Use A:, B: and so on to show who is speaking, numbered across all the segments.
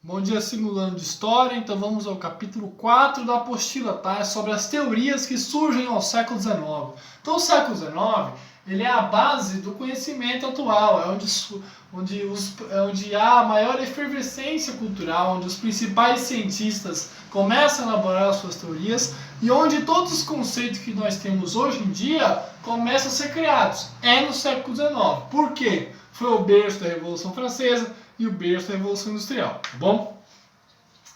A: Bom dia, simulando de história. Então vamos ao capítulo 4 da apostila, tá? É sobre as teorias que surgem ao século XIX. Então o século XIX, ele é a base do conhecimento atual, onde há a maior efervescência cultural, onde os principais cientistas começam a elaborar as suas teorias e onde todos os conceitos que nós temos hoje em dia começam a ser criados. É no século XIX. Por quê? Foi o berço da Revolução Francesa e o berço da Revolução Industrial, tá bom?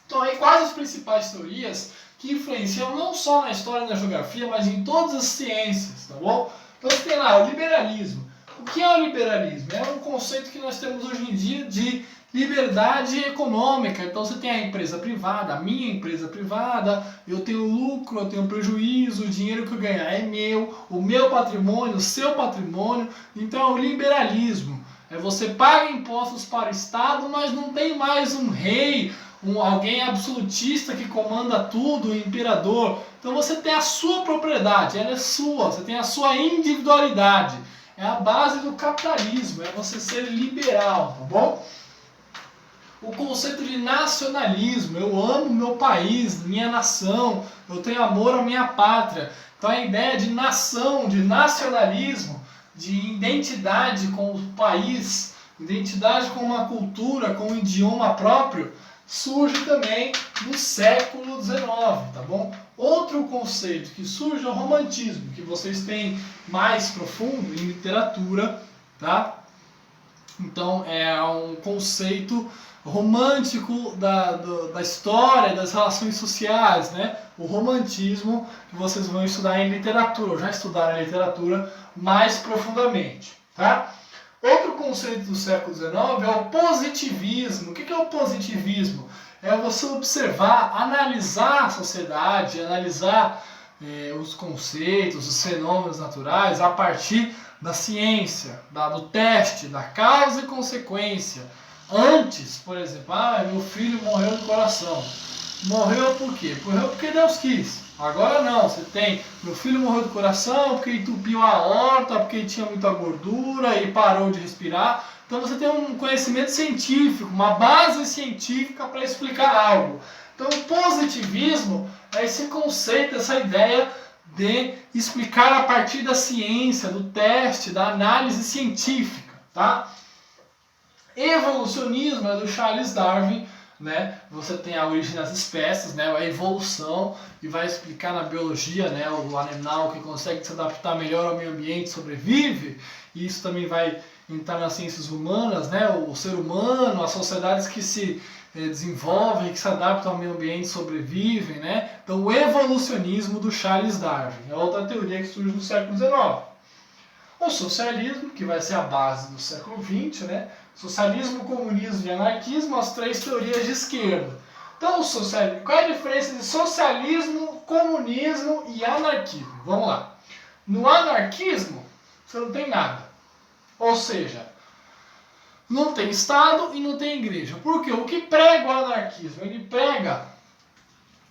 A: Então aí quais as principais teorias que influenciam não só na história e na geografia, mas em todas as ciências, tá bom? Então você tem lá o liberalismo. O que é o liberalismo? É um conceito que nós temos hoje em dia de liberdade econômica. Então você tem a empresa privada, a minha empresa privada, eu tenho lucro, eu tenho prejuízo, o dinheiro que eu ganhar é meu, o meu patrimônio, o seu patrimônio. Então é o liberalismo. Você paga impostos para o Estado, mas não tem mais um rei, alguém absolutista que comanda tudo, o imperador. Então você tem a sua propriedade, ela é sua, você tem a sua individualidade. É a base do capitalismo, é você ser liberal, tá bom? O conceito de nacionalismo, eu amo meu país, minha nação, eu tenho amor à minha pátria. Então a ideia de nação, de nacionalismo, de identidade com o país, identidade com uma cultura, com um idioma próprio, surge também no século XIX, tá bom? Outro conceito que surge é o romantismo, que vocês têm mais profundo em literatura, tá? Então é um conceito romântico da história, das relações sociais, né? O romantismo que vocês vão estudar em literatura, ou já estudaram em literatura mais profundamente, tá? Outro conceito do século XIX é o positivismo. O que é o positivismo? É você observar, analisar a sociedade, analisar os conceitos, os fenômenos naturais a partir da ciência, do teste, da causa e consequência. Antes, por exemplo, meu filho morreu do coração. Morreu por quê? Morreu porque Deus quis. Agora não, você tem, meu filho morreu do coração porque entupiu a aorta, porque tinha muita gordura e parou de respirar. Então você tem um conhecimento científico, uma base científica para explicar algo. Então o positivismo é esse conceito, essa ideia de explicar a partir da ciência, do teste, da análise científica, tá? Evolucionismo é do Charles Darwin, né? Você tem a origem das espécies, né? A evolução, e vai explicar na biologia, né? O animal que consegue se adaptar melhor ao meio ambiente sobrevive, e isso também vai entrar nas ciências humanas, né? O ser humano, as sociedades que se desenvolvem, que se adaptam ao meio ambiente sobrevivem, né? Então o evolucionismo do Charles Darwin é outra teoria que surge no século XIX. O socialismo, que vai ser a base do século XX, né? Socialismo, comunismo e anarquismo, as três teorias de esquerda. Então, o socialismo, qual é a diferença de socialismo, comunismo e anarquismo? Vamos lá. No anarquismo, você não tem nada. Ou seja, não tem Estado e não tem igreja. Por quê? O que prega o anarquismo? Ele prega: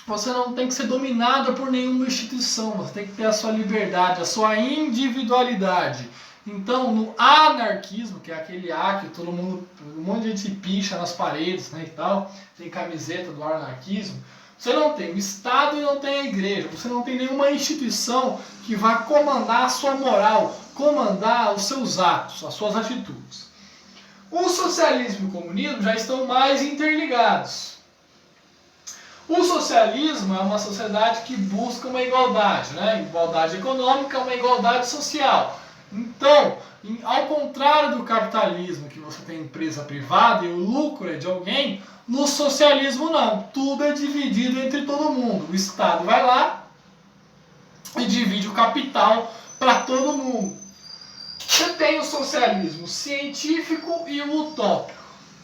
A: você não tem que ser dominado por nenhuma instituição, você tem que ter a sua liberdade, a sua individualidade. Então, no anarquismo, que é aquele A que todo mundo, um monte de gente picha nas paredes, né, e tal, tem camiseta do anarquismo, você não tem o Estado e não tem a igreja, você não tem nenhuma instituição que vá comandar a sua moral, comandar os seus atos, as suas atitudes. O socialismo e o comunismo já estão mais interligados. O socialismo é uma sociedade que busca uma igualdade, né? Igualdade econômica, uma igualdade social. Então, ao contrário do capitalismo, que você tem empresa privada e o lucro é de alguém, no socialismo não. Tudo é dividido entre todo mundo. O Estado vai lá e divide o capital para todo mundo. Você tem o socialismo científico e o utópico,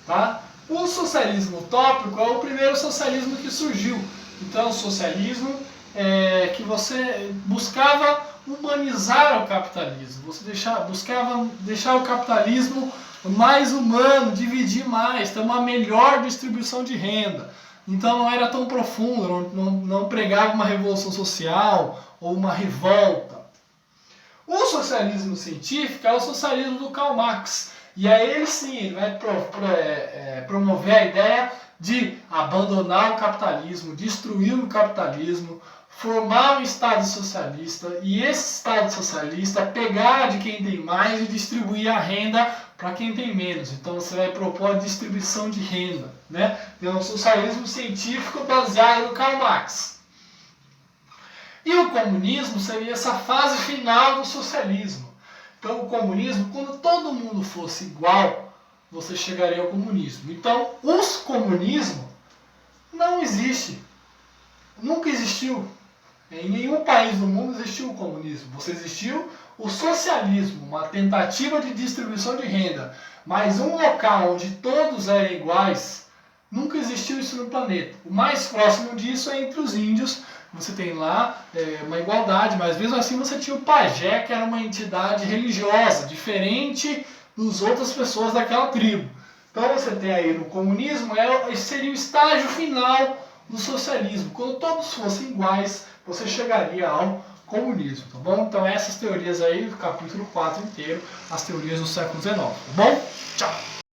A: tá? O socialismo utópico é o primeiro socialismo que surgiu. Então, o socialismo que você buscava humanizar o capitalismo. Você buscava deixar o capitalismo mais humano, dividir mais, ter uma melhor distribuição de renda. Então, não era tão profundo, não pregava uma revolução social ou uma revolta. O socialismo científico é o socialismo do Karl Marx. E aí ele sim, ele vai promover a ideia de abandonar o capitalismo, destruir o capitalismo, formar um Estado socialista e esse Estado socialista pegar de quem tem mais e distribuir a renda para quem tem menos. Então você vai propor a distribuição de renda, né? Tem um socialismo científico baseado no Karl Marx. E o comunismo seria essa fase final do socialismo. Então o comunismo, quando todo mundo fosse igual, você chegaria ao comunismo. Então os comunismo não existe. Nunca existiu. Em nenhum país do mundo existiu o comunismo. Você existiu o socialismo, uma tentativa de distribuição de renda. Mas um local onde todos eram iguais, nunca existiu isso no planeta. O mais próximo disso é entre os índios. Você tem lá uma igualdade, mas mesmo assim você tinha o pajé, que era uma entidade religiosa, diferente das outras pessoas daquela tribo. Então você tem aí no comunismo, seria o estágio final do socialismo. Quando todos fossem iguais, você chegaria ao comunismo, tá bom? Então essas teorias aí, do capítulo 4 inteiro, as teorias do século XIX, tá bom? Tchau!